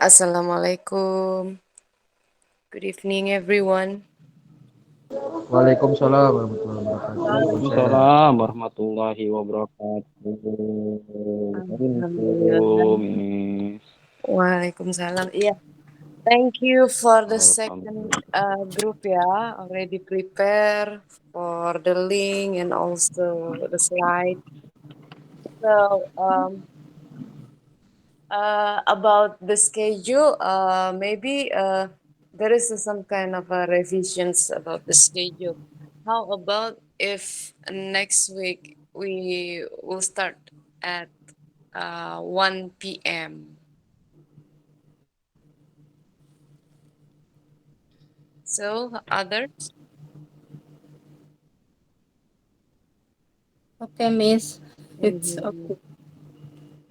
Assalamualaikum. Good evening, everyone. Waalaikumsalam warahmatullahi wabarakatuh. Waalaikumsalam. Waalaikumsalam warahmatullahi wabarakatuh. Assalamualaikum, Alhamdulillah. Miss. Waalaikumsalam. Iya, thank you for the second Alhamdulillah. group ya. Already prepare for the link and also the slide. So, about the schedule, maybe there is some kind of revisions about the schedule. How about if next week we will start at 1 p.m. So others, Okay, Miss. It's Mhm. okay.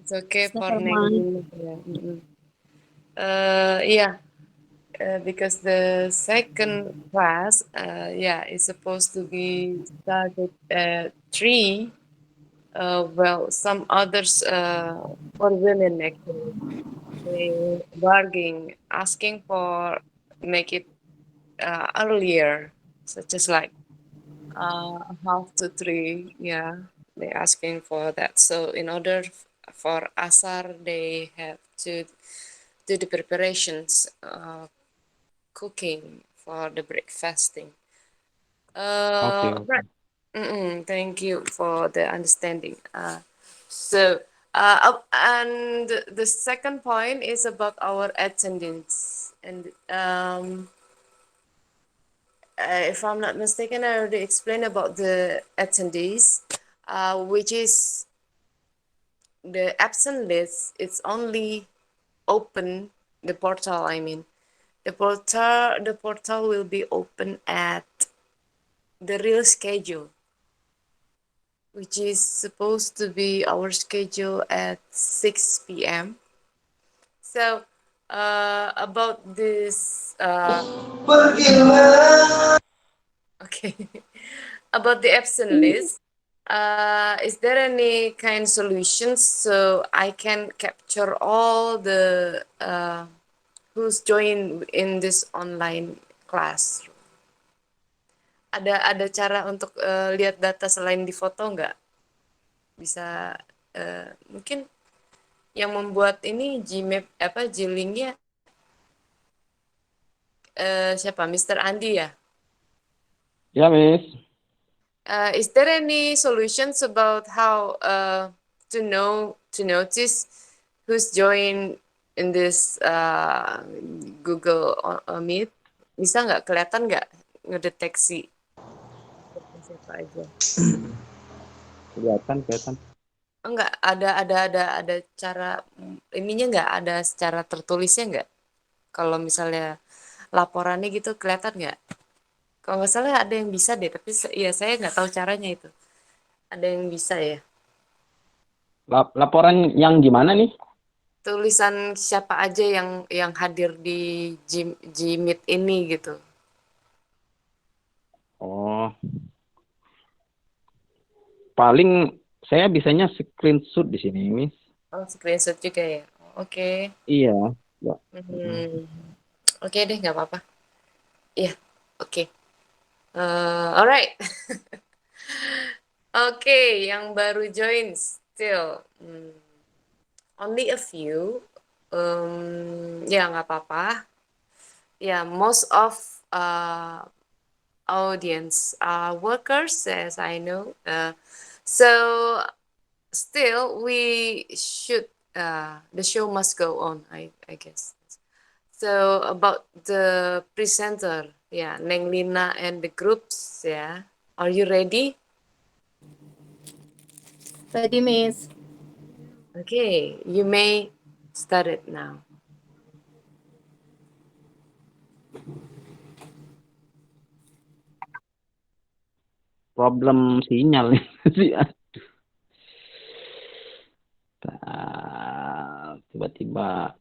It's okay It's for never mind. Neng. Yeah. Yeah. Because the second class, yeah, is supposed to be started at 3. Well, some others for women actually they bargaining, asking for make it earlier, such as like half to 3. Yeah, they asking for that. So in order for Asar, they have to do the preparations, cooking for the breakfasting. Oke, oke. Right. Thank you for the understanding. So, and the second point is about our attendance. And if I'm not mistaken, I already explained about the attendees, which is the absent list. It's only open the portal. I mean, the portal will be open at the real schedule, which is supposed to be our schedule at 6 p.m. So, about this, okay, about the absent list, is there any kind solutions so I can capture all the who's joined in this online class? Ada cara untuk lihat data selain di foto nggak? Bisa mungkin yang membuat ini Gmap apa G-Link-nya siapa? Mr. Andi ya? Ya, Miss. Is there any solutions about how to notice who's joined in this Google Meet? Bisa nggak kelihatan nggak ngedeteksi siapa aja? Kelihatan, kelihatan. Enggak, ada cara ininya nggak ada secara tertulisnya nggak? Kalau misalnya laporannya gitu kelihatan nggak? Kalau nggak salah ada yang bisa deh, tapi ya saya nggak tahu caranya itu. Ada yang bisa ya? Laporan yang gimana nih? Tulisan siapa aja yang hadir di Gmeet ini gitu. Oh, paling saya bisanya screenshot di sini, Miss. Oh, screenshot juga ya. Oke. Iya, ya. Hmm. Oke deh, nggak apa-apa. Iya, oke. Alright. Oke, yang baru join still. Only a few. Ya nggak apa-apa. Ya, most of audience are workers, as I know. So still, we should. The show must go on. I guess. So about the presenter, yeah, Neng Lina and the groups, yeah. Are you ready? Ready, Miss. Okay, you may start it now. Problem sinyal nih. Tiba-tiba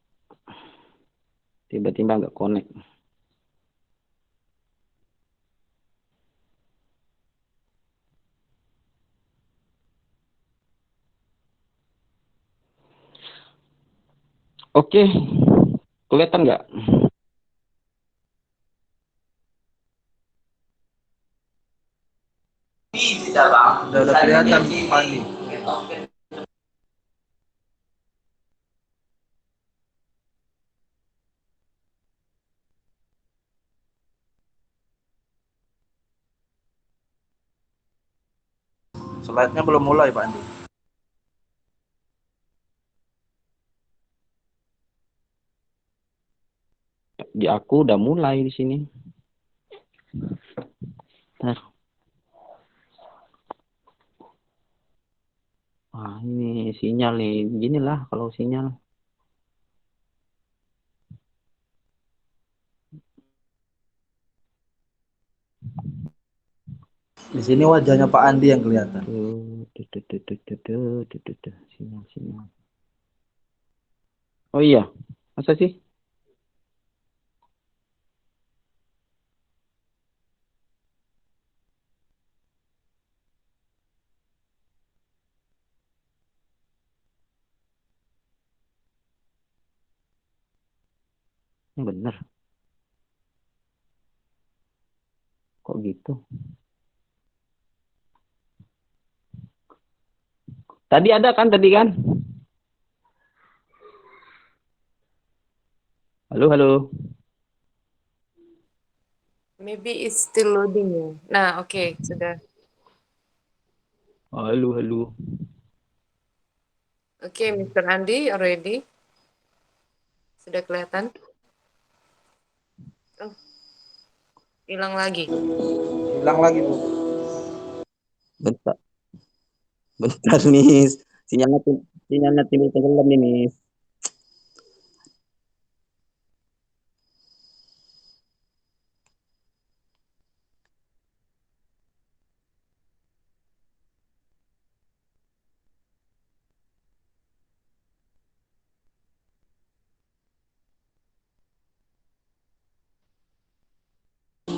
tiba-tiba nggak connect. Oke, Kelihatan nggak? Udah kelihatan Pak Andi. Slide-nya belum mulai Pak Andi. Di aku udah mulai di sini. Ntar. Wah, ini sinyal nih. Beginilah kalau sinyal. Di sini wajahnya Pak Andi yang kelihatan. Sinyal. Oh iya, masa sih? Bener. Kok gitu? Tadi ada kan tadi kan? Halo. Maybe it's still loading ya. Nah, oke, sudah. Halo. Oke, Mr. Andi, already? Sudah kelihatan? Oh, hilang lagi. Hilang lagi Bu. Bentar, Miss. Sinyalnya timbul tenggelam nih, Miss.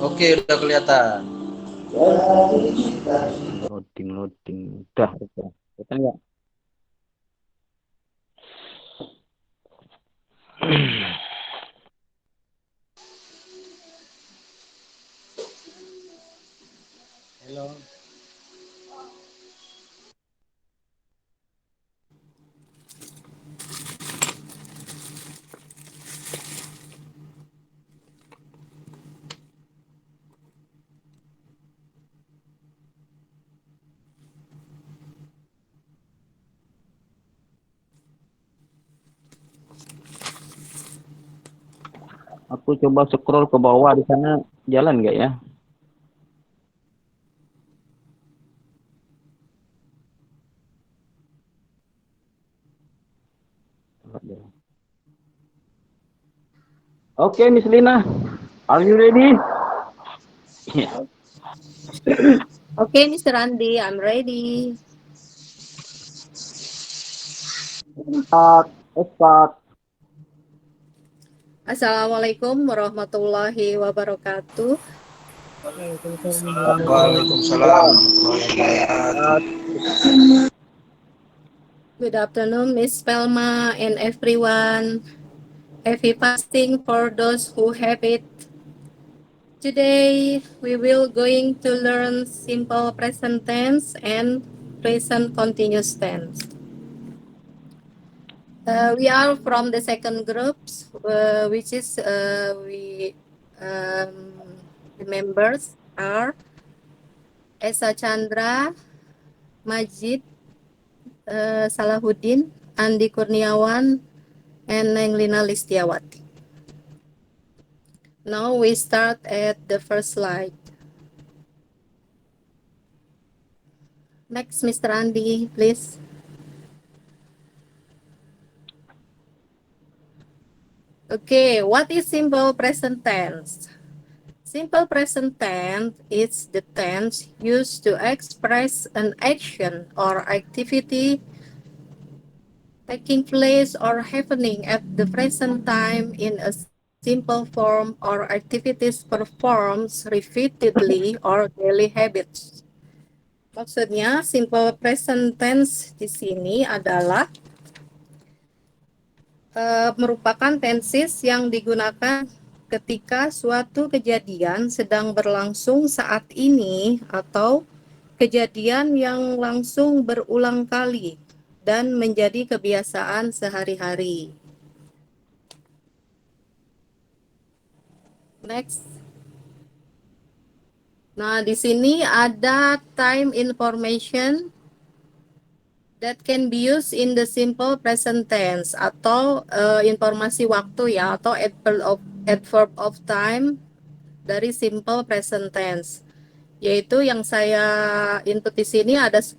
Oke, udah kelihatan. Loading. Udah. Kelihatan nggak? Halo. Aku coba scroll ke bawah di sana, jalan nggak ya? Oke, Miss Lina. Are you ready? Okay, Mr. Andi, I'm ready. Start. Assalamualaikum warahmatullahi wabarakatuh. Waalaikumsalam. Good afternoon, Miss Pelma and everyone. Happy fasting for those who have it. Today, we will going to learn simple present tense and present continuous tense. We are from the second groups, which is the members are Esa Chandra, Majid, Salahuddin, Andi Kurniawan, and Nenglina Listiawati. Now we start at the first slide. Next, Mr. Andi, please. Okay, what is simple present tense? Simple present tense is the tense used to express an action or activity taking place or happening at the present time in a simple form or activities performed repeatedly or daily habits. Maksudnya simple present tense di sini adalah merupakan tenses yang digunakan ketika suatu kejadian sedang berlangsung saat ini atau kejadian yang langsung berulang kali dan menjadi kebiasaan sehari-hari. Next. Nah, di sini ada time information that can be used in the simple present tense atau informasi waktu ya atau adverb of time dari simple present tense. Yaitu yang saya input di sini ada 10,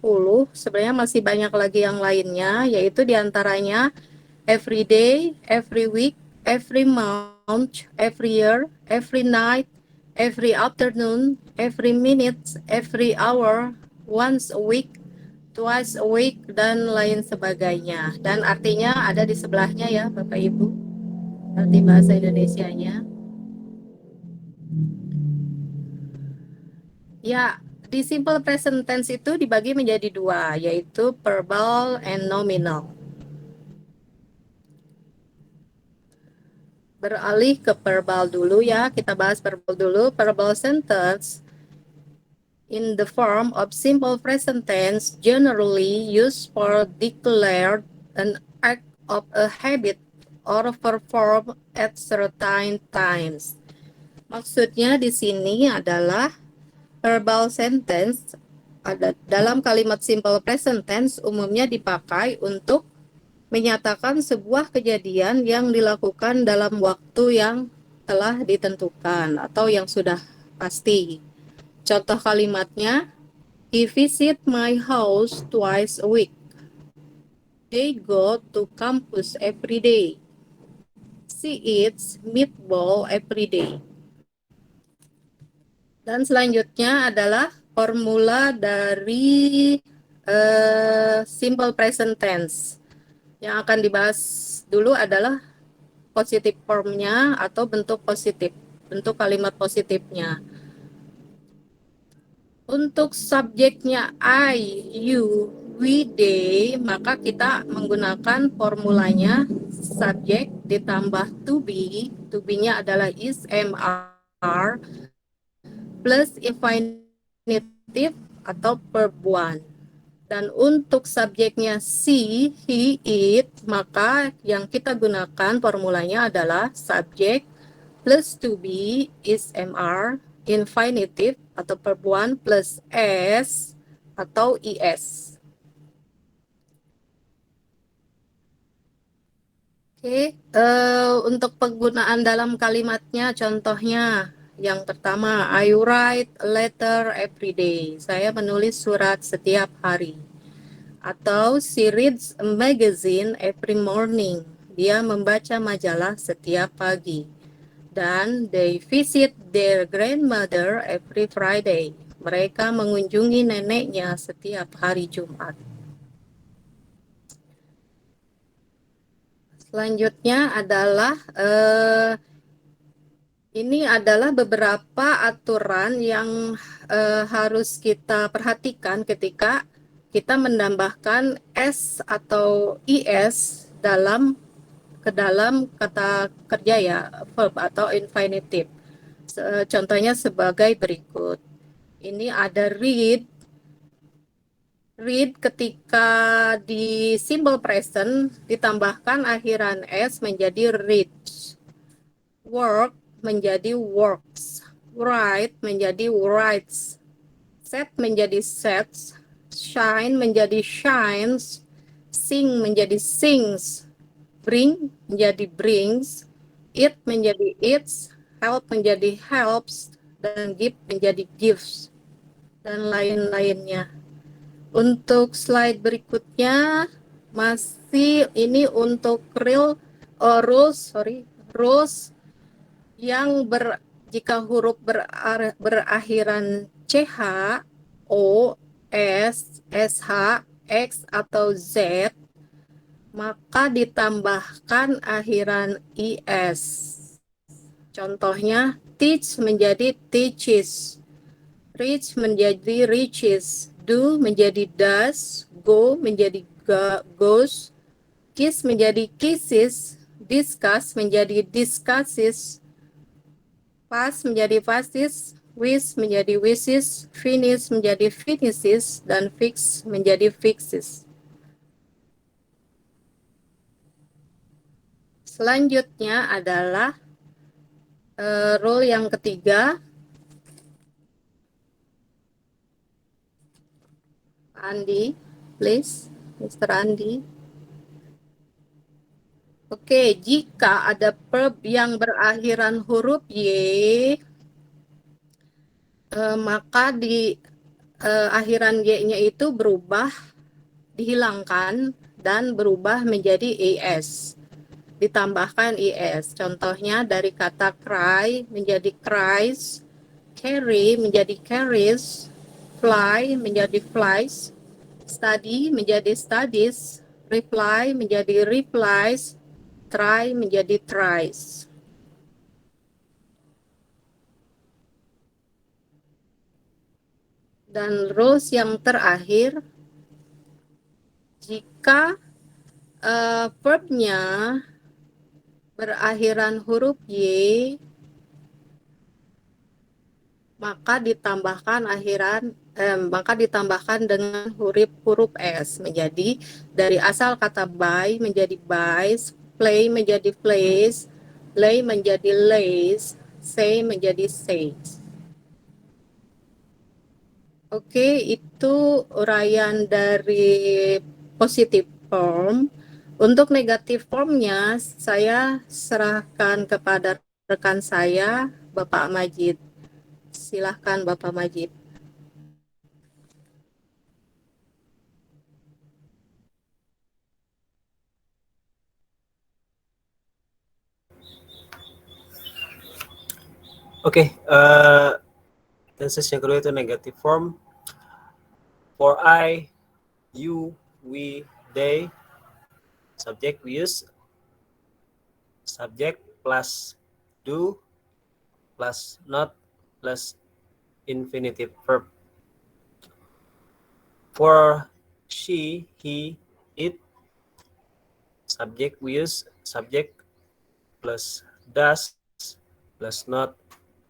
sebenarnya masih banyak lagi yang lainnya, yaitu diantaranya every day, every week, every month, every year, every night, every afternoon, every minute, every hour, once a week, twice a week, dan lain sebagainya. Dan artinya ada di sebelahnya ya Bapak Ibu, arti bahasa Indonesianya. Ya, di simple present tense itu dibagi menjadi dua, yaitu verbal and nominal. Beralih ke verbal dulu ya, kita bahas verbal dulu. Verbal sentence in the form of simple present tense generally used for declare an act of a habit or perform at certain times. Maksudnya di sini adalah verbal sentence ada dalam kalimat simple present tense umumnya dipakai untuk menyatakan sebuah kejadian yang dilakukan dalam waktu yang telah ditentukan atau yang sudah pasti. Contoh kalimatnya, he visit my house twice a week. They go to campus every day. She eats meatball every day. Dan selanjutnya adalah formula dari simple present tense. Yang akan dibahas dulu adalah positive formnya atau bentuk positif, bentuk kalimat positifnya. Untuk subjeknya I, you, we, they, maka kita menggunakan formulanya subjek ditambah to be-nya adalah is, am, are, plus infinitive atau verb one. Dan untuk subjeknya she, he, it, maka yang kita gunakan formulanya adalah subjek plus to be is, mr, infinitive atau verb one plus s atau is. Oke, untuk penggunaan dalam kalimatnya, contohnya yang pertama, I write a letter every day. Saya menulis surat setiap hari. Atau she reads a magazine every morning. Dia membaca majalah setiap pagi. Dan they visit their grandmother every Friday. Mereka mengunjungi neneknya setiap hari Jumat. Selanjutnya adalah ini adalah beberapa aturan yang harus kita perhatikan ketika kita menambahkan s atau is ke dalam kata kerja ya, verb atau infinitive. Contohnya sebagai berikut. Ini ada read. Read ketika di simple present ditambahkan akhiran s menjadi reads. Work menjadi works. Write menjadi writes. Set menjadi sets. Shine menjadi shines. Sing menjadi sings. Bring menjadi brings. Eat menjadi eats. Help menjadi helps. Dan give menjadi gives. Dan lain-lainnya. Untuk slide berikutnya masih ini untuk rules yang jika huruf berakhiran ch, o, s, sh, x atau z maka ditambahkan akhiran is. Contohnya teach menjadi teaches, reach menjadi reaches, do menjadi does, go menjadi goes, kiss menjadi kisses, discuss menjadi discusses, pass menjadi passes, wish menjadi wishes, finish menjadi finishes, dan fix menjadi fixes. Selanjutnya adalah rule yang ketiga. Andi, please, Mr. Andi. Oke, jika ada verb yang berakhiran huruf Y, maka di akhiran Y-nya itu berubah, dihilangkan, dan berubah menjadi ES. Ditambahkan ES. Contohnya dari kata cry menjadi cries, carry menjadi carries, fly menjadi flies, study menjadi studies, reply menjadi replies, try menjadi tries. Dan rules yang terakhir, jika verbnya berakhiran huruf Y, maka ditambahkan dengan huruf S menjadi dari asal kata buy menjadi buys, play menjadi plays, lay menjadi lays, say menjadi says. Oke, itu uraian dari positive form. Untuk negatif formnya, saya serahkan kepada rekan saya, Bapak Majid. Silahkan Bapak Majid. Oke, tenses yang kedua itu negative form. For I, you, we, they. Subject we use subject plus do plus not plus infinitive verb. For she, he, it. Subject we use subject plus does plus not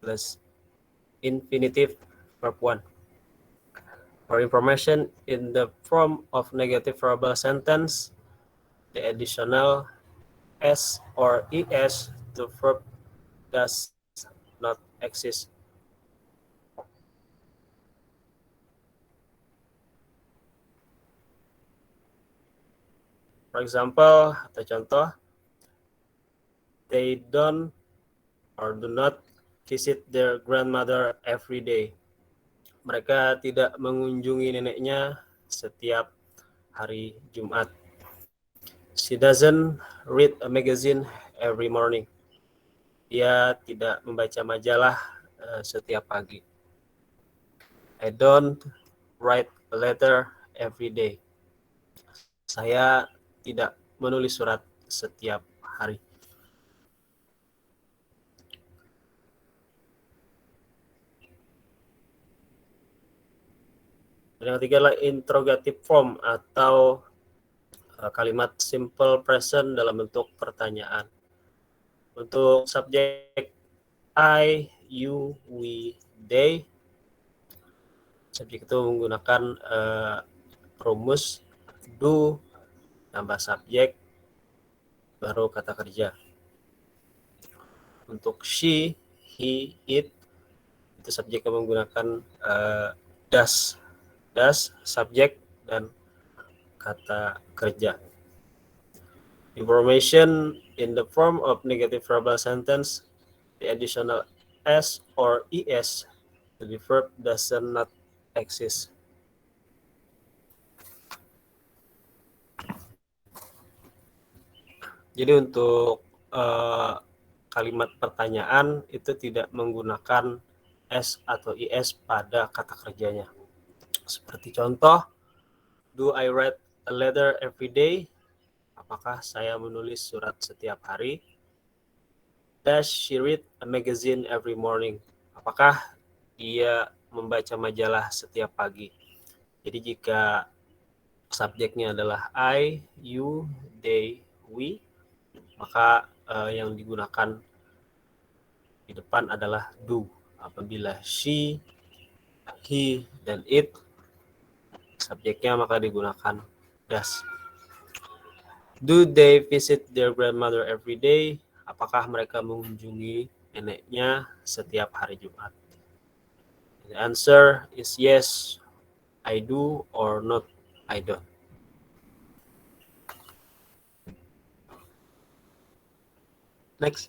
plus infinitive verb 1. For information, in the form of negative verbal sentence, the additional s or es to verb does not exist. For example, atau contoh, they don't or do not visit their grandmother every day. Mereka tidak mengunjungi neneknya setiap hari Jumat. She doesn't read a magazine every morning. Dia tidak membaca majalah setiap pagi. I don't write a letter every day. Saya tidak menulis surat setiap hari. Dan yang ketiga adalah interrogative form atau kalimat simple present dalam bentuk pertanyaan. Untuk subjek I, you, we, they, subjek itu menggunakan rumus do tambah subjek baru kata kerja. Untuk she, he, it, itu subjek yang menggunakan does, subjek dan kata kerja. Information in the form of negative verbal sentence, the additional s or es to the verb does not exist. Jadi untuk kalimat pertanyaan itu tidak menggunakan s atau is pada kata kerjanya. Seperti contoh, do I write a letter every day? Apakah saya menulis surat setiap hari? Does she read a magazine every morning? Apakah dia membaca majalah setiap pagi? Jadi jika subjeknya adalah I, you, they, we, maka yang digunakan di depan adalah do. Apabila she, he, dan it, subjeknya maka digunakan does. Do they visit their grandmother every day? Apakah mereka mengunjungi neneknya setiap hari Jumat? The answer is yes, I do, or not, I don't. Next.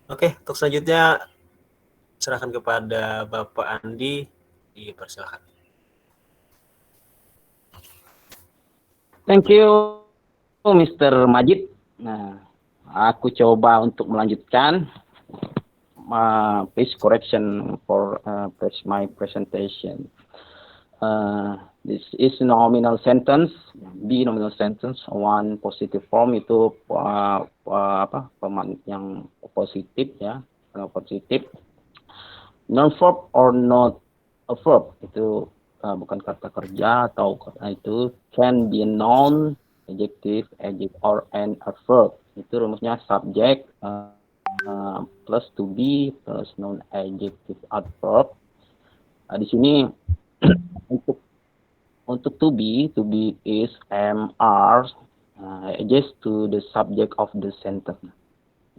Oke, untuk selanjutnya serahkan kepada Bapak Andi, dipersilakan. Thank you, Mr. Majid. Nah, aku coba untuk melanjutkan. Please correction for my presentation. This is nominal sentence, B nominal sentence, one positive form itu yang positif ya, positif. Non verb or not a verb itu bukan kata kerja atau kata itu can be a noun, adjective, or an adverb. Itu rumusnya subject plus to be plus noun, adjective, adverb. Di sini untuk to be is am, are, adjust to the subject of the sentence.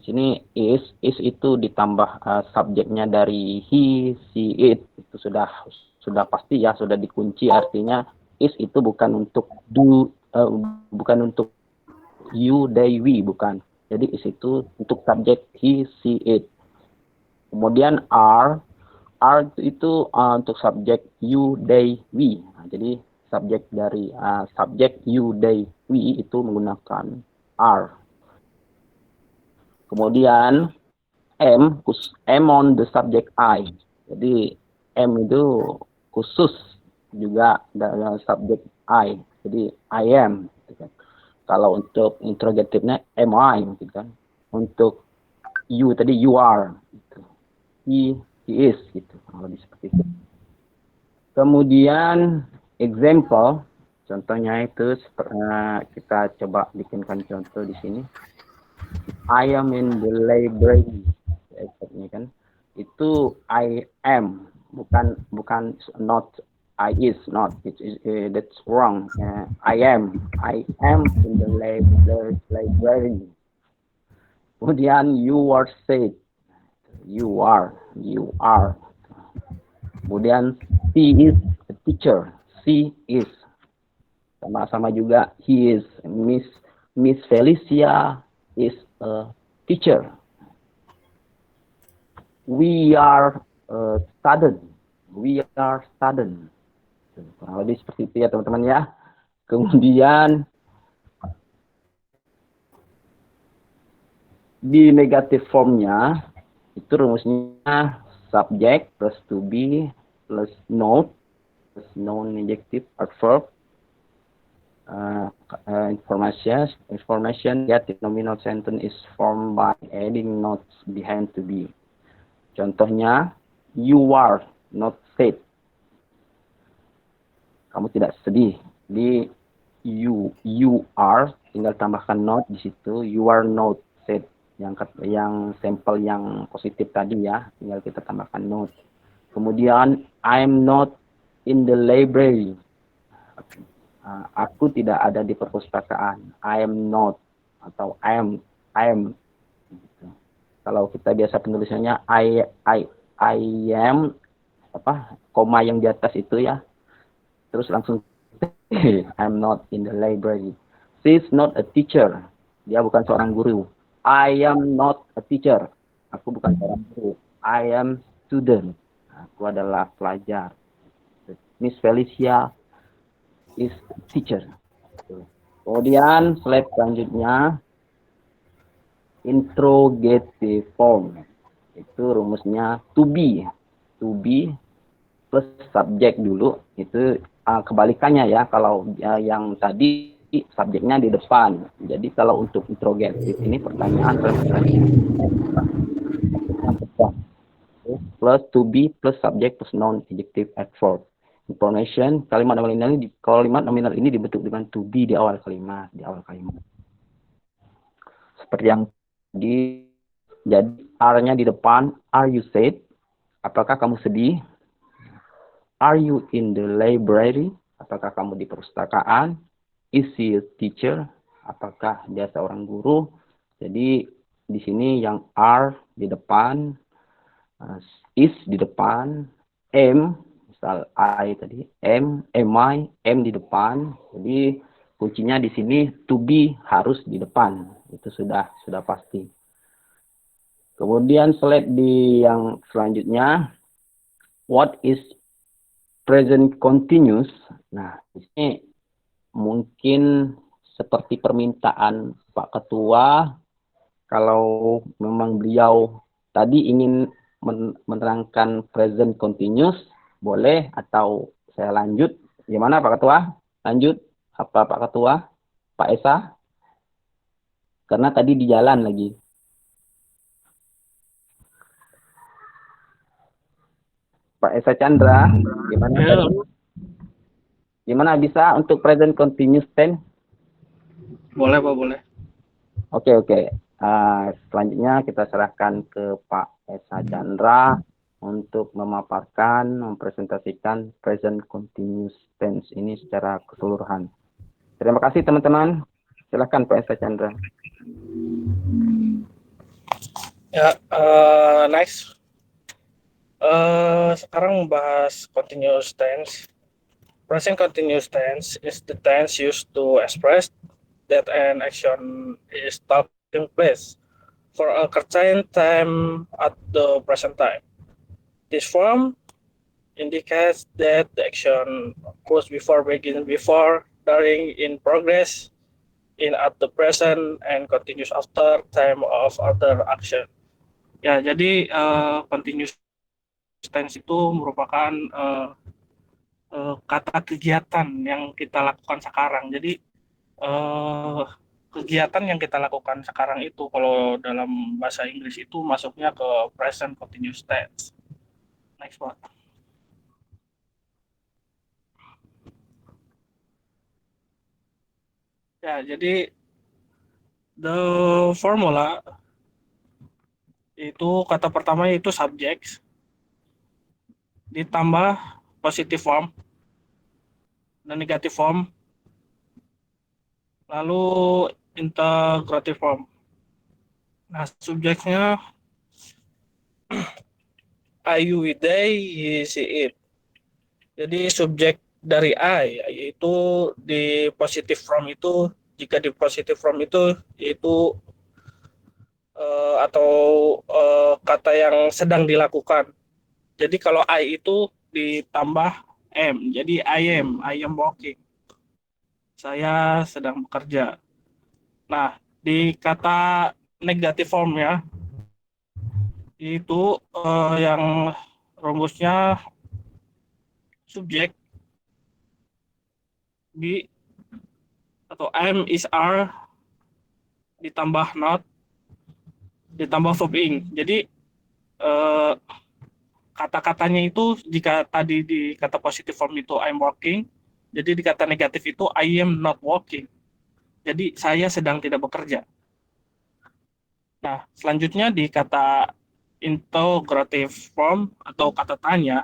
Di sini is itu ditambah subjeknya dari he, she, it. Itu sudah pasti ya, sudah dikunci, artinya is itu bukan untuk do, bukan untuk you, they, we, bukan. Jadi is itu untuk subjek he, she, it. Kemudian are itu untuk subjek you, they, we. Nah, jadi subjek dari subjek you, they, we itu menggunakan are. Kemudian am on the subject I. Jadi am itu khusus juga dalam subjek I. Jadi I am. Gitu kan. Kalau untuk interrogatifnya am I, gitu kan. Untuk you tadi you are. Gitu. He is, gitu. Lebih seperti itu. Kemudian example, contohnya itu kita coba bikinkan contoh di sini. I am in the library. Ini kan. Itu I am, bukan not. I is not. That's wrong. I am in the library. Kemudian you are said. You are. Kemudian she is a teacher. She is. Sama-sama juga he is. Miss Felicia is a teacher. We are student. Kurang lebih seperti itu ya teman-teman ya. Kemudian di negative formnya itu rumusnya subject plus to be plus noun plus noun, adjective, adverb. Information that the nominal sentence is formed by adding notes behind to be. Contohnya, you are not sad. Kamu tidak sedih. Di you are, tinggal tambahkan not di situ. You are not sad. Yang sampel yang positif tadi ya, tinggal kita tambahkan not. Kemudian, I'm not in the library. Aku tidak ada di perpustakaan. I am not atau I am. Gitu. Kalau kita biasa penulisannya I am koma yang di atas itu ya. Terus langsung I'm not in the library. She is not a teacher. Dia bukan seorang guru. I am not a teacher. Aku bukan seorang guru. I am student. Aku adalah pelajar. Miss Felicia is teacher. Kemudian slide selanjutnya interrogative form. Itu rumusnya to be plus subject dulu. Itu kebalikannya ya, kalau yang tadi subjeknya di depan. Jadi kalau untuk interrogative ini pertanyaan plus to be plus subject plus noun, adjective, adverb. information. Kalimat nominal ini dibentuk dengan to be di awal kalimat. Seperti yang jadi are-nya di depan, are you sad? Apakah kamu sedih? Are you in the library? Apakah kamu di perpustakaan? Is he a teacher? Apakah dia seorang guru? Jadi di sini yang are di depan, is di depan, am, misal I tadi, am I, am di depan. Jadi kuncinya di sini to be harus di depan. Itu sudah pasti. Kemudian slide di yang selanjutnya, what is present continuous? Nah, di sini mungkin seperti permintaan Pak Ketua, kalau memang beliau tadi ingin menerangkan present continuous, boleh, atau saya lanjut. Gimana Pak Ketua? Lanjut? Apa Pak Ketua? Pak Esa? Karena tadi di jalan lagi. Pak Esa Chandra, gimana? Gimana bisa untuk present continuous tense? Boleh Pak, boleh. Oke. Selanjutnya kita serahkan ke Pak Esa Chandra untuk memaparkan, mempresentasikan present continuous tense ini secara keseluruhan. Terima kasih teman-teman. Silakan Pak Esa Chandra. Ya, next. Sekarang membahas continuous tense. Present continuous tense is the tense used to express that an action is taking place for a certain time at the present time. This form indicates that the action occurs before, during, in progress, in at the present, and continues after time of other action. Ya, jadi continuous tense itu merupakan kata kegiatan yang kita lakukan sekarang. Jadi kegiatan yang kita lakukan sekarang itu kalau dalam bahasa Inggris itu masuknya ke present continuous tense. Next Pak. Ya, jadi the formula itu kata pertama itu subject ditambah positive form dan negative form, lalu integrative form. Nah, subjeknya I, you, we, they, he, she, it. Jadi subjek dari I yaitu di positive form itu, jika di positive form itu yaitu atau kata yang sedang dilakukan. Jadi kalau I itu ditambah am, jadi I am working. Saya sedang bekerja. Nah, di kata negative form ya, itu yang rumusnya subjek be atau am is are ditambah not ditambah verb ing. Jadi kata-katanya itu jika tadi di kata positive form itu I'm working, jadi di kata negatif itu I am not working. Jadi saya sedang tidak bekerja. Nah, selanjutnya di kata interrogative form atau kata tanya,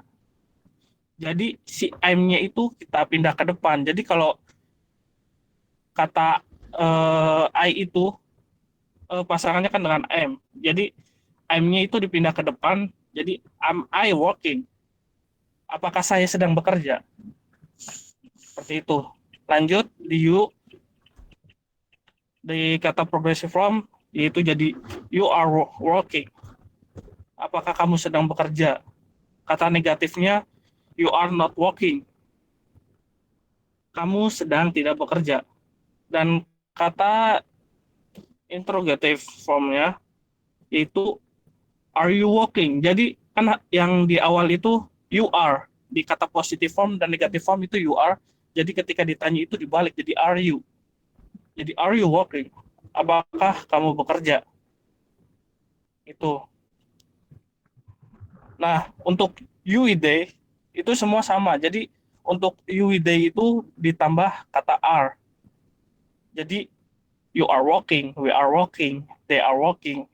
jadi si I'm-nya itu kita pindah ke depan. Jadi kalau kata I itu pasangannya kan dengan am. Jadi I'm-nya itu dipindah ke depan. Jadi am I working? Apakah saya sedang bekerja? Seperti itu. Lanjut di you, di kata progressive form yaitu jadi you are working. Apakah kamu sedang bekerja? Kata negatifnya you are not working. Kamu sedang tidak bekerja. Dan kata interrogative formnya itu are you working? Jadi kan yang di awal itu you are, di kata positive form dan negative form itu you are. Jadi ketika ditanya itu dibalik jadi are you. Jadi are you working? Apakah kamu bekerja? Itu. Nah, untuk you they itu semua sama. Jadi untuk you, they itu ditambah kata are. Jadi you are walking, we are walking, they are walking.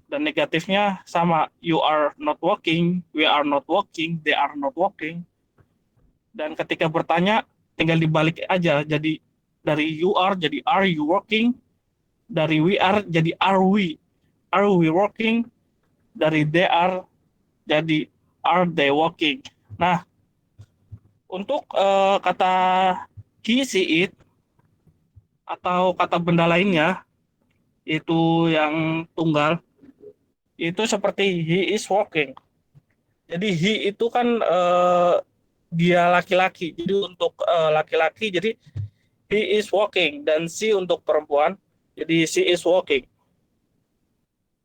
Dan negatifnya sama, you are not walking, we are not walking, they are not walking. Dan ketika bertanya tinggal dibalik aja, jadi dari you are jadi are you walking, dari we are jadi are we walking, dari they are jadi are they walking. Nah, untuk kata he, she, it atau kata benda lainnya itu yang tunggal itu seperti he is walking. Jadi he itu kan dia laki-laki. Jadi untuk laki-laki jadi he is walking, dan she untuk perempuan jadi she is walking.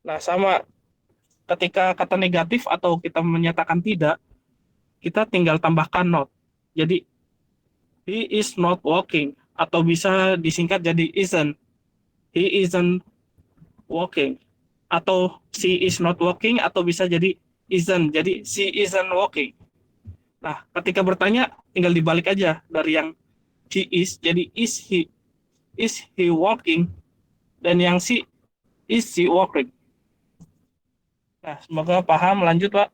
Nah, sama ketika kata negatif atau kita menyatakan tidak, kita tinggal tambahkan not. Jadi he is not walking, atau bisa disingkat jadi isn't. He isn't walking, atau she is not walking, atau bisa jadi isn't, jadi she isn't walking. Nah, ketika bertanya tinggal dibalik aja, dari yang he is jadi is he walking, dan yang she is she walking. Nah, semoga paham. Lanjut, Pak.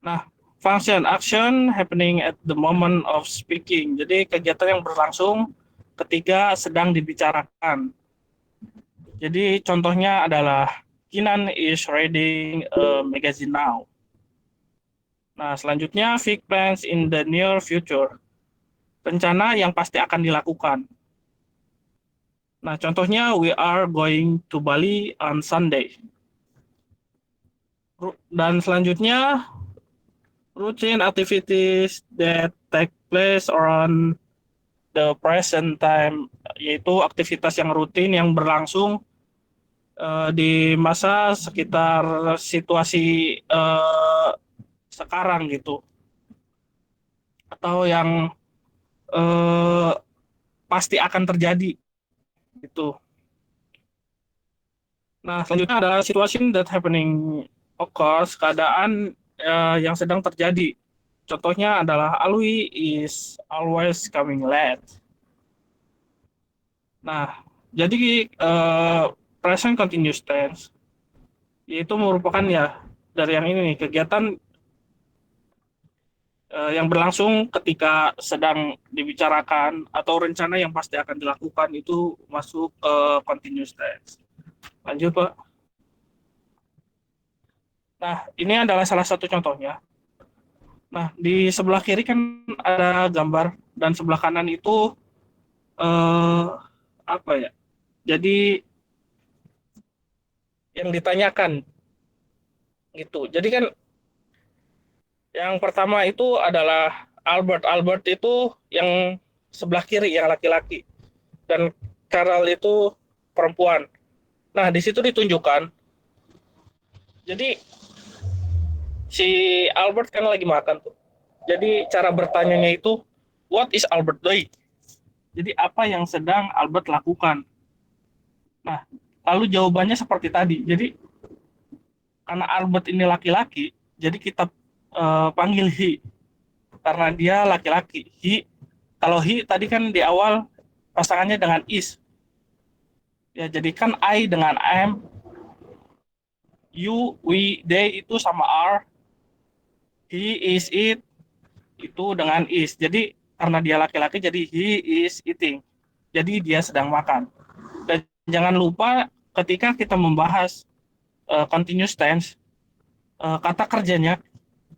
Nah, function action happening at the moment of speaking. Jadi kegiatan yang berlangsung ketika sedang dibicarakan. Jadi contohnya adalah Kinan is reading a magazine now. Nah, selanjutnya Vic plans in the near future. Rencana yang pasti akan dilakukan. Nah, contohnya we are going to Bali on Sunday. Dan selanjutnya routine activities that take place around the present time, yaitu aktivitas yang rutin yang berlangsung di masa sekitar situasi sekarang gitu, atau yang pasti akan terjadi gitu. Nah, selanjutnya adalah situation that happening occurs, keadaan yang sedang terjadi. Contohnya adalah Alwi is always coming late. Nah, jadi present continuous tense yaitu merupakan ya dari yang ini nih, kegiatan yang berlangsung ketika sedang dibicarakan atau rencana yang pasti akan dilakukan itu masuk continuous tense. Lanjut, Pak. Nah, ini adalah salah satu contohnya. Nah, di sebelah kiri kan ada gambar, dan sebelah kanan itu apa ya? Jadi yang ditanyakan gitu. Jadi kan yang pertama itu adalah Albert. Albert itu yang sebelah kiri, yang laki-laki, dan Carol itu perempuan. Nah, di situ ditunjukkan. Jadi si Albert kan lagi makan tuh. Jadi cara bertanyanya itu what is Albert doing? Jadi apa yang sedang Albert lakukan? Nah, lalu jawabannya seperti tadi. Jadi karena Albert ini laki-laki, jadi kita panggil he karena dia laki-laki. He, kalau he tadi kan di awal pasangannya dengan is. Ya, jadi kan I dengan am, you, we, they itu sama are, he is it itu dengan is. Jadi karena dia laki-laki jadi he is eating. Jadi dia sedang makan. Dan jangan lupa ketika kita membahas continuous tense, kata kerjanya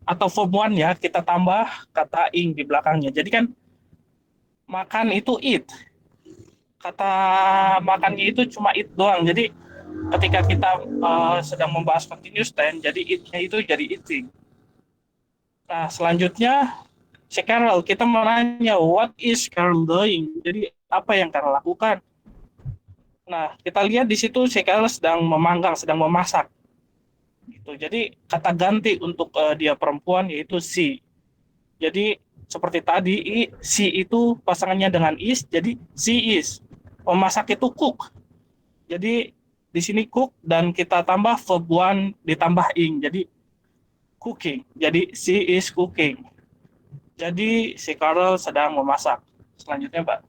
atau form one-nya kita tambah kata ing di belakangnya. Jadi kan makan itu eat. Kata makannya itu cuma eat doang. Jadi ketika kita sedang membahas continuous tense, jadi eat-nya itu jadi eating. Nah, selanjutnya si Carol, kita menanya what is Carol doing? Jadi apa yang Carol lakukan? Nah, kita lihat di situ si Carol sedang memanggang, sedang memasak. Gitu. Jadi kata ganti untuk dia perempuan yaitu she. Jadi seperti tadi she itu pasangannya dengan is, jadi she is. Memasak itu cook. Jadi di sini cook dan kita tambah verb one ditambah ing. Jadi cooking. Jadi she is cooking. Jadi si Carol sedang memasak. Selanjutnya, Pak.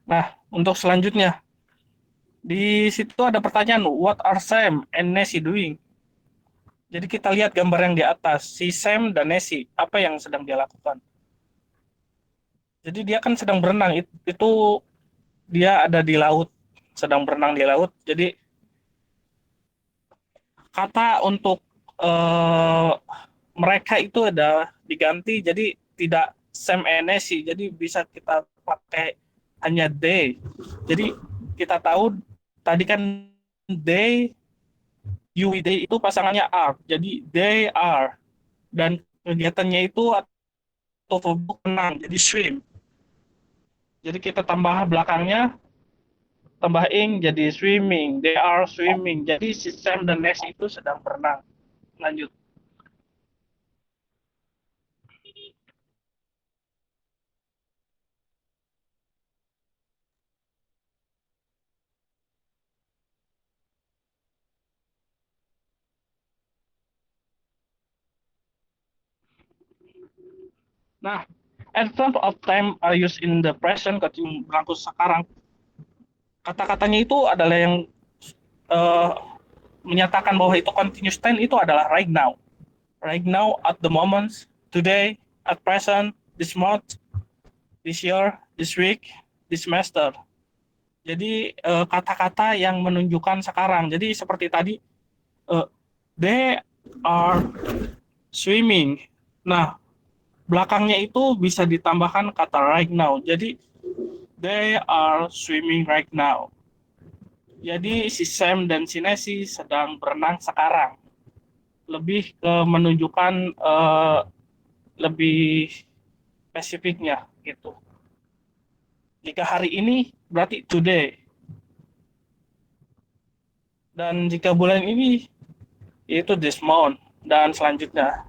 Nah, untuk selanjutnya, di situ ada pertanyaan, what are Sam and Nessie doing? Jadi kita lihat gambar yang di atas, si Sam dan Nessie, apa yang sedang dia lakukan? Jadi dia kan sedang berenang, itu dia ada di laut, sedang berenang di laut. Jadi kata untuk mereka itu ada diganti, jadi tidak Sam and Nessie, jadi bisa kita pakai hanya they. Jadi kita tahu tadi kan they, you, they itu pasangannya are, jadi they are, dan kegiatannya itu atau verb renang, jadi swim. Jadi kita tambah belakangnya, tambah ing jadi swimming, they are swimming. Jadi si Sam dan Nessie itu sedang berenang. Lanjut. Nah, adverb of time are used in the present continuous berlaku sekarang. Kata-katanya itu adalah yang menyatakan bahwa itu continuous tense itu adalah right now. Right now, at the moment, today, at present, this month, this year, this week, this semester. Jadi kata-kata yang menunjukkan sekarang. Jadi seperti tadi, they are swimming. Nah, belakangnya itu bisa ditambahkan kata right now. Jadi they are swimming right now. Jadi si Sam dan si Nessie sedang berenang sekarang. Lebih ke menunjukkan lebih spesifiknya gitu. Jika hari ini berarti today. Dan jika bulan ini itu this month dan selanjutnya.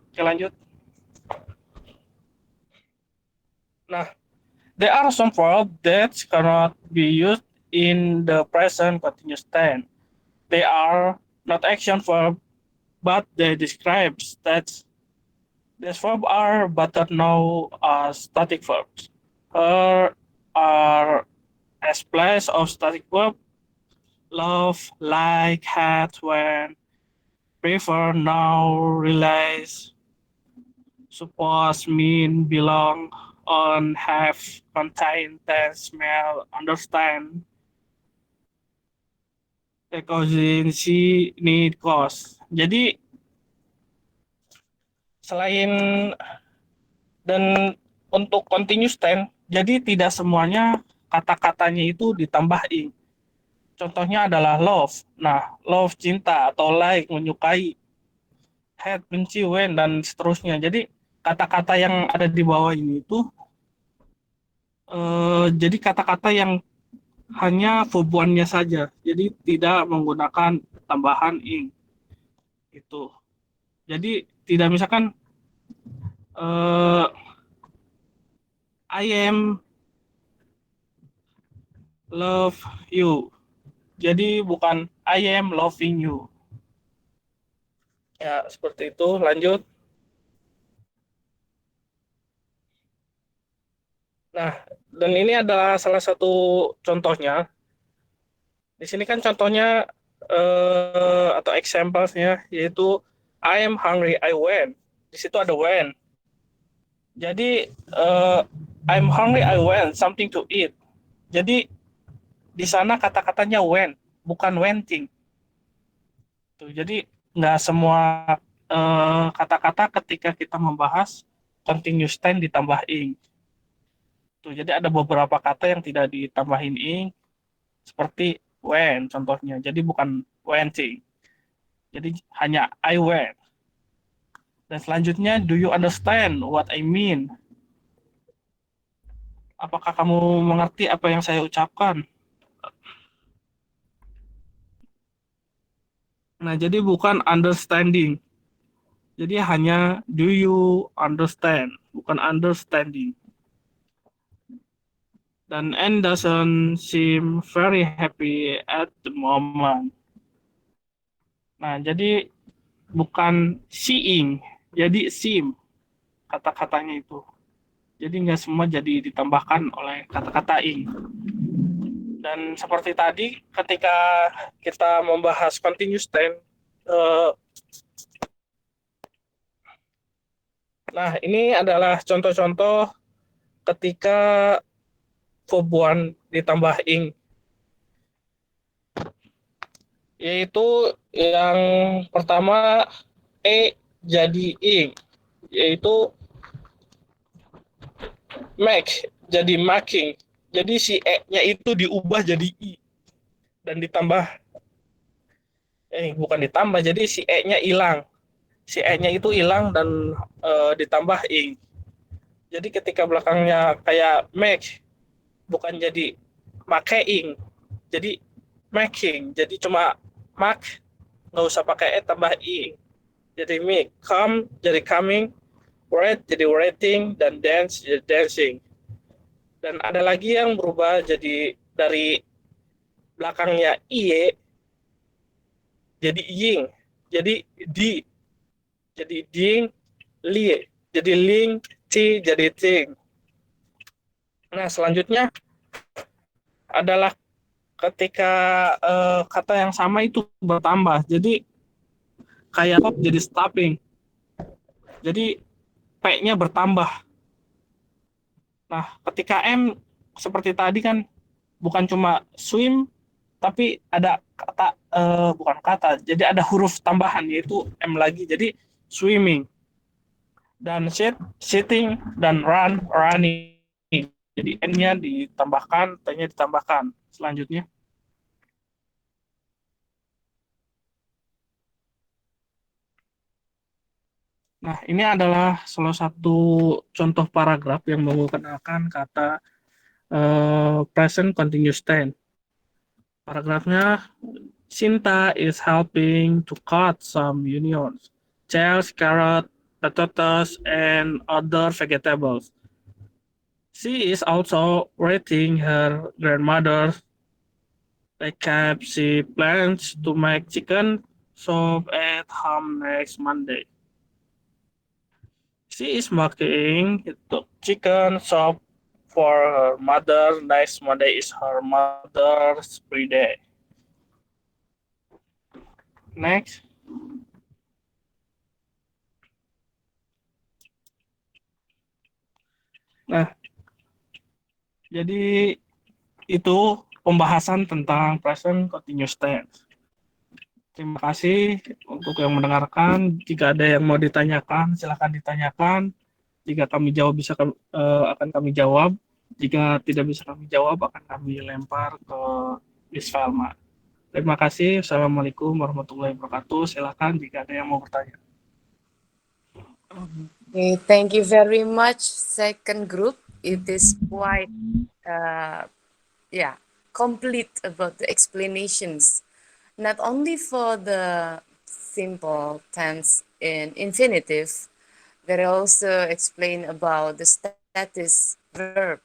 Oke, lanjut. Nah, there are some verbs that cannot be used in the present continuous tense. They are not action verb, but they describe states. These verbs are better known as static verbs. Her are as place of static verb, love, like, had, when, prefer, now, realize, suppose, mean, belong, on, have, contain, taste, smell, understand, see, need, cause. Jadi selain dan untuk continuous tense, jadi tidak semuanya kata-katanya itu ditambah ing. Contohnya adalah love. Nah, love cinta atau like menyukai, hate benci, when dan seterusnya. Jadi kata-kata yang ada di bawah ini itu jadi kata-kata yang hanya verb one-nya saja. Jadi tidak menggunakan tambahan ing. Itu. Jadi tidak misalkan I am love you. Jadi bukan I am loving you. Ya, seperti itu. Lanjut. Nah, dan ini adalah salah satu contohnya. Di sini kan contohnya atau examplesnya yaitu I am hungry, I went. Di situ ada when. Jadi I'm hungry, I went something to eat. Jadi di sana kata-katanya when, bukan wenting. Tuh, jadi nggak semua kata-kata ketika kita membahas continuous tense ditambah ing. Tuh, jadi ada beberapa kata yang tidak ditambahin ing, seperti when contohnya. Jadi bukan wenting. Jadi hanya I went. Dan selanjutnya, do you understand what I mean? Apakah kamu mengerti apa yang saya ucapkan? Nah, jadi bukan understanding. Jadi hanya do you understand, bukan understanding. Dan Anne doesn't seem very happy at the moment. Nah, jadi bukan seeing, jadi seem kata-katanya itu. Jadi nggak semua jadi ditambahkan oleh kata-kata ing. Dan seperti tadi, ketika kita membahas continuous tense, nah ini adalah contoh-contoh ketika verb one ditambah ing, yaitu yang pertama jadi ing, yaitu make jadi making. Jadi si e-nya itu diubah jadi i dan ditambah bukan ditambah, jadi si e-nya hilang. Si e-nya itu hilang dan ditambah ing. Jadi ketika belakangnya kayak make bukan jadi makeing, jadi making. Jadi cuma make, nggak usah pakai e tambah ing. Jadi make, come jadi coming, read jadi writing, dan dance jadi dancing. Dan ada lagi yang berubah jadi dari belakangnya iye jadi ying, jadi di, jadi ding, li, jadi ling, ci jadi ting. Nah, selanjutnya adalah ketika kata yang sama itu bertambah. Jadi kayak top jadi stopping. Jadi P-nya bertambah. Nah, ketika M seperti tadi kan bukan cuma swim, tapi ada kata bukan kata, jadi ada huruf tambahan yaitu M lagi. Jadi swimming dan sit, sitting, dan run, running. Jadi N-nya ditambahkan, T-nya ditambahkan. Selanjutnya. Nah, ini adalah salah satu contoh paragraf yang menggunakan kata present continuous tense. Paragrafnya, Sinta is helping to cut some onions, shells, carrot, potatoes, and other vegetables. She is also writing her grandmother's recap. She plans to make chicken soup at home next Monday. She is making chicken soup for her mother. Next Monday is her mother's birthday. Next. Nah, jadi itu pembahasan tentang present continuous tense. Terima kasih untuk yang mendengarkan. Jika ada yang mau ditanyakan, silakan ditanyakan. Jika kami jawab akan kami jawab. Jika tidak bisa kami jawab, akan kami lempar ke Miss Velma. Terima kasih. Assalamualaikum warahmatullahi wabarakatuh. Silakan jika ada yang mau bertanya. Okay, thank you very much, second group. It is quite, complete about the explanations, not only for the simple tense in infinitive, but also explain about the status verb.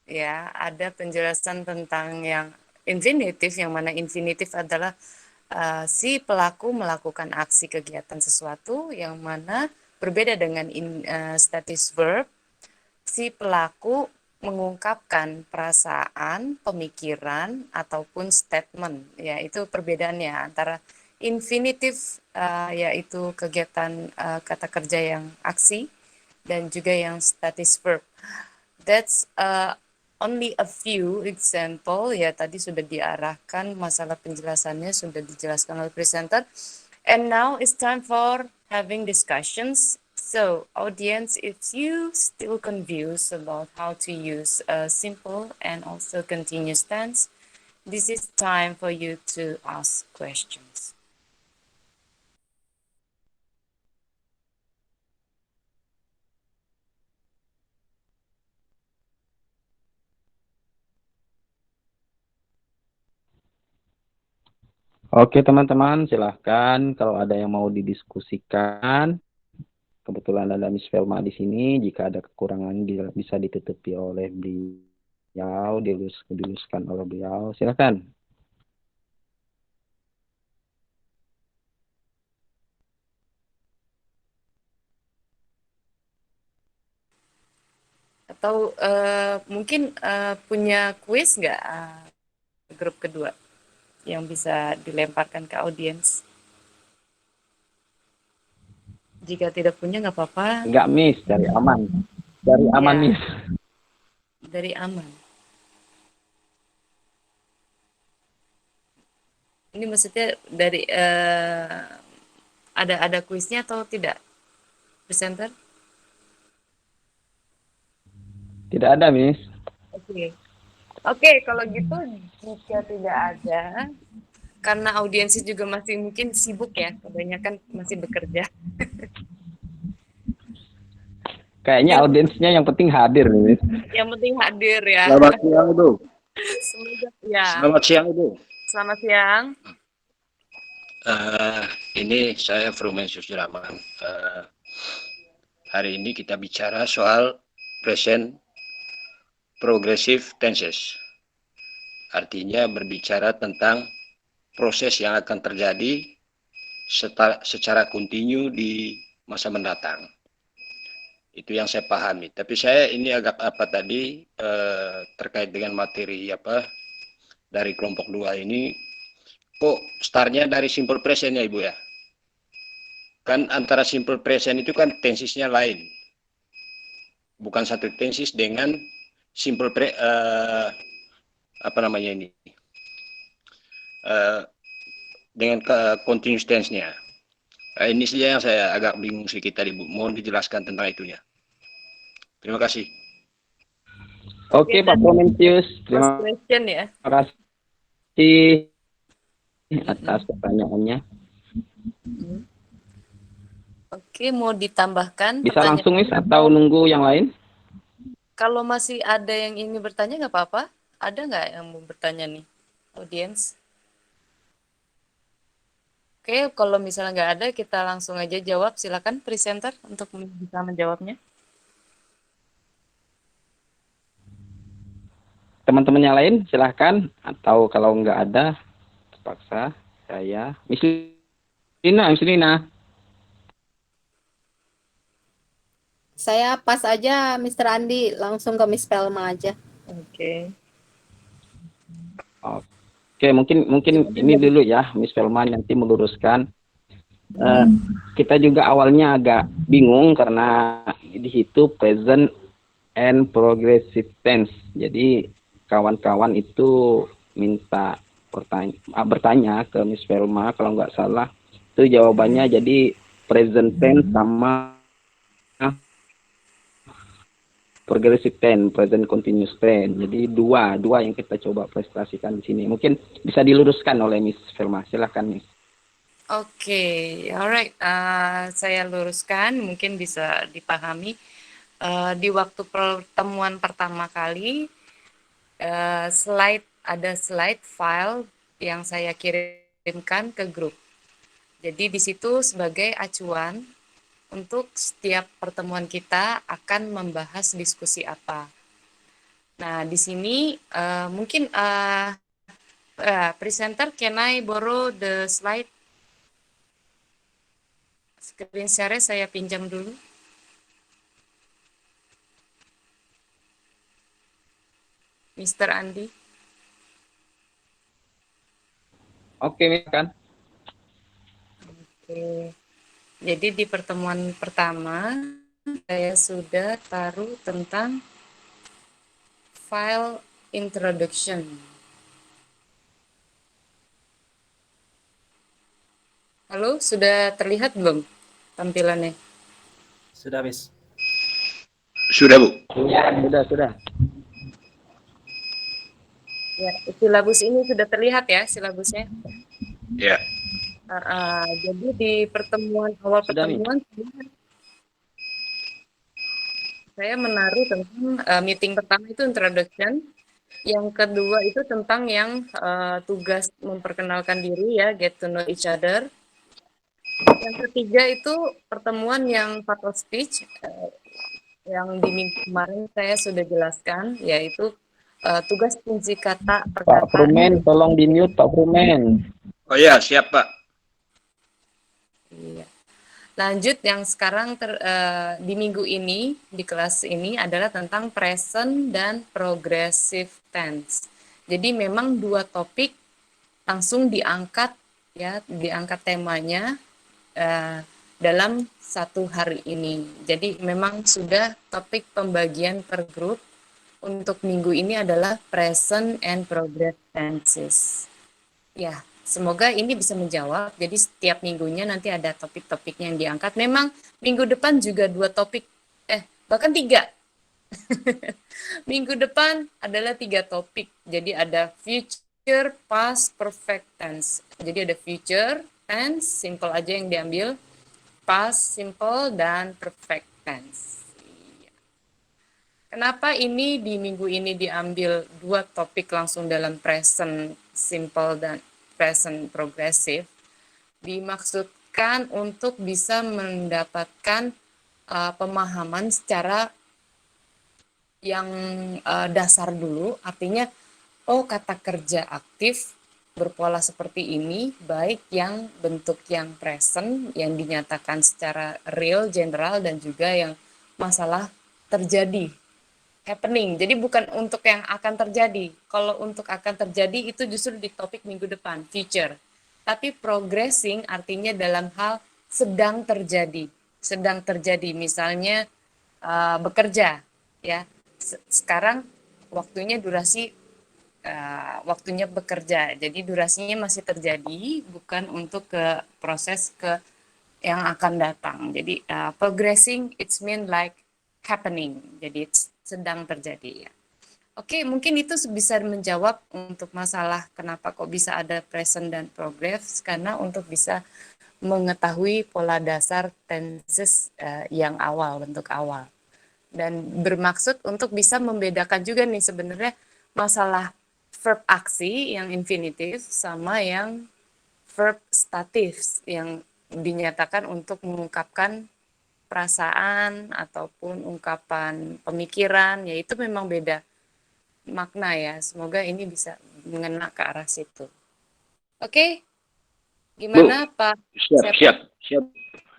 Ya, ada penjelasan tentang yang infinitif, yang mana infinitif adalah si pelaku melakukan aksi kegiatan sesuatu, yang mana berbeda dengan status verb, si pelaku mengungkapkan perasaan, pemikiran, ataupun statement. Ya, itu perbedaannya antara infinitif, yaitu kegiatan kata kerja yang aksi, dan juga yang status verb. That's only a few example. Ya, tadi sudah diarahkan, masalah penjelasannya sudah dijelaskan oleh presenter. And now it's time for having discussions. So, audience, if you still confused about how to use a simple and also continuous tense, this is time for you to ask questions. Oke teman-teman, silahkan kalau ada yang mau didiskusikan, kebetulan ada Miss Velma di sini. Jika ada kekurangan bisa ditutupi oleh beliau, diluruskan oleh beliau. Silakan. Atau mungkin punya kuis nggak grup kedua yang bisa dilemparkan ke audiens? Jika tidak punya nggak apa-apa. Enggak, Miss, dari aman. Dari aman, Ya, Miss. dari aman. Ini maksudnya dari ada kuisnya atau tidak, presenter? Tidak ada, Miss. Oke. Oke, kalau gitu jika tidak ada, karena audiensnya juga masih mungkin sibuk ya, kebanyakan masih bekerja. Kayaknya audiensnya yang penting hadir, Miss. Yang penting hadir ya. Selamat siang, Ibu. Semoga ya. Selamat siang, Ibu. Selamat siang. Ini saya Frumensius Juraman. Hari ini kita bicara soal present progressive tenses. Artinya berbicara tentang proses yang akan terjadi secara kontinu di masa mendatang. Itu yang saya pahami. Tapi saya ini agak terkait dengan materi dari kelompok 2 ini. Kok startnya dari simple present ya, Ibu ya? Kan antara simple present itu kan tensisnya lain. Bukan satu tensis dengan simple dengan continuous tense-nya. Ini saja yang saya agak bingung sedikit tadi, Bu. Mohon dijelaskan tentang itunya. Terima kasih. Oke, Pak Prometheus. First Terima question ya. kasih atas pertanyaannya. Oke, mau ditambahkan Bisa pertanyaan? langsung, Miss, atau nunggu yang lain? Kalau masih ada yang ingin bertanya nggak apa-apa. Ada nggak yang mau bertanya nih, audiens? Oke, kalau misalnya nggak ada, kita langsung aja jawab. Silakan presenter untuk bisa menjawabnya. Teman-teman yang lain, silahkan. Atau kalau nggak ada, terpaksa saya. Miss Lina. Saya pas aja, Mr. Andi, langsung ke Miss Pelma aja. Oke. Oke, mungkin ini dulu ya, Miss Velma nanti meluruskan. Kita juga awalnya agak bingung karena di situ present and progressive tense. Jadi kawan-kawan itu minta bertanya ke Miss Velma, kalau nggak salah itu jawabannya jadi present tense sama progressive tense, present continuous tense. Jadi dua yang kita coba prestasikan di sini. Mungkin bisa diluruskan oleh Miss Velma. Silakan, Miss. Oke, alright. Saya luruskan, mungkin bisa dipahami. Di waktu pertemuan pertama kali, ada slide file yang saya kirimkan ke grup. Jadi di situ sebagai acuan untuk setiap pertemuan kita akan membahas diskusi apa. Nah, di sini mungkin presenter, can I borrow the slide? Screen share saya pinjam dulu. Mr. Andi. Oke, Miss kan. Oke. Jadi di pertemuan pertama saya sudah taruh tentang file introduction. Halo, sudah terlihat belum tampilannya? Sudah, Miss. Sudah, Bu. Ya, sudah. Ya, silabus ini sudah terlihat ya, silabusnya. Ya. Jadi di awal Sudah, pertemuan saya menaruh tentang meeting pertama itu introduction, yang kedua itu tentang yang tugas memperkenalkan diri ya, get to know each other. Yang ketiga itu pertemuan yang part of speech, yang di minggu kemarin saya sudah jelaskan, yaitu tugas fungsi kata Pak perkataan. Prumen, tolong di mute Pak Prumen. Oh ya, siap Pak. Iya. Lanjut yang sekarang di minggu ini, di kelas ini adalah tentang present dan progressive tense. Jadi memang dua topik langsung diangkat ya, diangkat temanya dalam satu hari ini. Jadi memang sudah topik pembagian per grup untuk minggu ini adalah present and progressive tenses. Ya, semoga ini bisa menjawab. Jadi setiap minggunya nanti ada topik-topik yang diangkat. Memang minggu depan juga dua topik, bahkan tiga. Minggu depan adalah tiga topik. Jadi ada future, past, perfect tense. Jadi ada future tense, simple aja yang diambil. Past, simple, dan perfect tense. Kenapa ini di minggu ini diambil dua topik langsung dalam present simple dan present progressive? Dimaksudkan untuk bisa mendapatkan pemahaman secara yang dasar dulu, artinya oh kata kerja aktif berpola seperti ini, baik yang bentuk yang present, yang dinyatakan secara real, general, dan juga yang masalah terjadi, happening. Jadi bukan untuk yang akan terjadi. Kalau untuk akan terjadi itu justru di topik minggu depan, future. Tapi progressing artinya dalam hal sedang terjadi. Sedang terjadi, misalnya bekerja, ya. Sekarang waktunya durasi waktunya bekerja. Jadi durasinya masih terjadi, bukan untuk ke proses ke yang akan datang. Jadi progressing it's mean like happening. Jadi it's sedang terjadi ya. Oke, mungkin itu bisa menjawab untuk masalah kenapa kok bisa ada present dan progress, karena untuk bisa mengetahui pola dasar tenses yang awal, bentuk awal. Dan bermaksud untuk bisa membedakan juga nih sebenarnya masalah verb aksi yang infinitif sama yang verb statif yang dinyatakan untuk mengungkapkan perasaan ataupun ungkapan pemikiran, yaitu memang beda makna ya. Semoga ini bisa mengena ke arah situ. Oke, gimana Pak?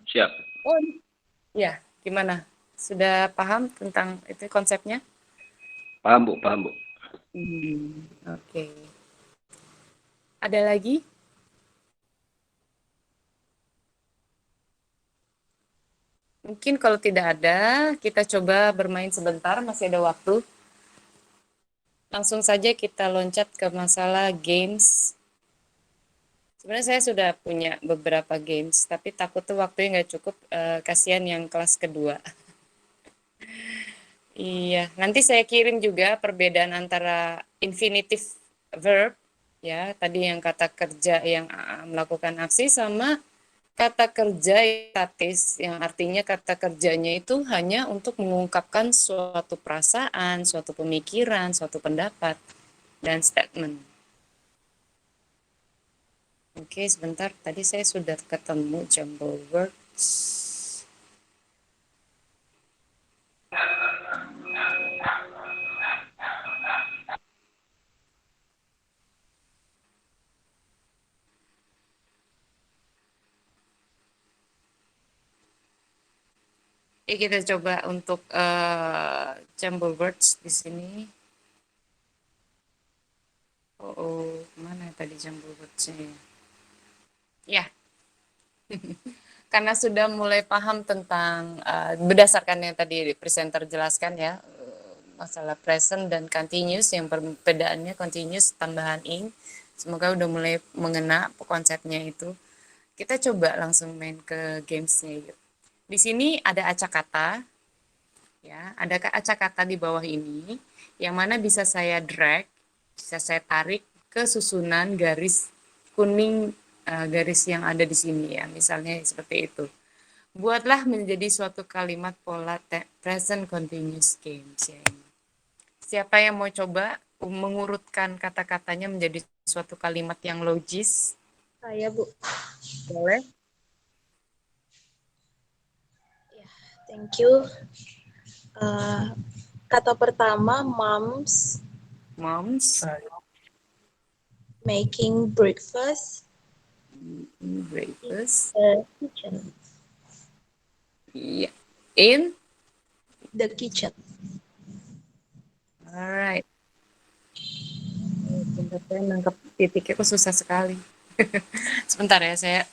Siap. Oh, ya, gimana? Sudah paham tentang itu konsepnya? Paham Bu. Oke. Ada lagi? Mungkin kalau tidak ada, kita coba bermain sebentar, masih ada waktu. Langsung saja kita loncat ke masalah games. Sebenarnya saya sudah punya beberapa games, tapi takut tuh waktunya nggak cukup, kasihan yang kelas kedua. Iya, nanti saya kirim juga perbedaan antara infinitive verb, ya, tadi yang kata kerja yang melakukan aksi sama kata kerja statis, yang artinya kata kerjanya itu hanya untuk mengungkapkan suatu perasaan, suatu pemikiran, suatu pendapat, dan statement. Oke, sebentar. Tadi saya sudah ketemu jumble words. Kita coba untuk jumble words di sini. Mana tadi jumble words-nya? Ya, karena sudah mulai paham tentang berdasarkan yang tadi presenter jelaskan ya, masalah present dan continuous, yang perbedaannya continuous tambahan ing. Semoga udah mulai mengena konsepnya itu. Kita coba langsung main ke gamesnya yuk. Di sini ada acakata, ya, ada acakata di bawah ini, yang mana bisa saya drag, bisa saya tarik ke susunan garis kuning, garis yang ada di sini ya, misalnya seperti itu. Buatlah menjadi suatu kalimat pola present continuous games ya. Siapa yang mau coba mengurutkan kata-katanya menjadi suatu kalimat yang logis? Saya, Bu. Boleh? Thank you. Kata pertama, moms Moms making breakfast breakfast. the kitchen. Yeah. In. The kitchen. Alright. Bentar, saya nangkep titiknya kok susah sekali. Sebentar ya, saya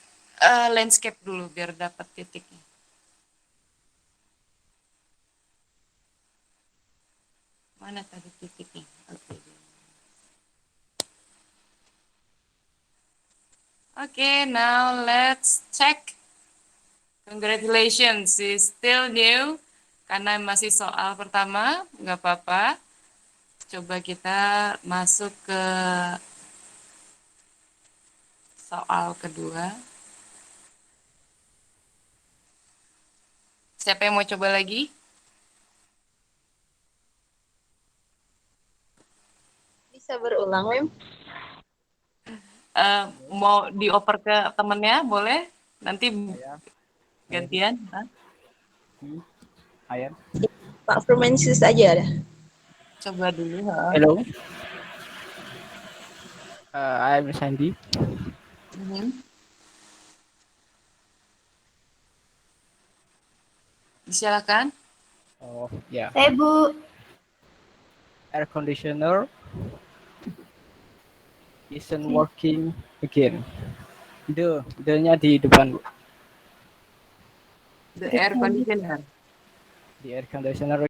landscape dulu biar dapat titiknya. Mana tadi titiknya? Oke. Okay, now let's check. Congratulations, is still new. Karena masih soal pertama, nggak apa-apa. Coba kita masuk ke soal kedua. Siapa yang mau coba lagi? Bisa berulang, Mem? Mau dioper ke temennya, boleh? Nanti gantian. Ayan. Pak Firmansyus aja ada. Coba dulu. Hello, I'm Sandy. Silakan. Oh, yeah. Bu. Air conditioner isn't working again. The-nya di depan, Bu. The air conditioner. The air conditioner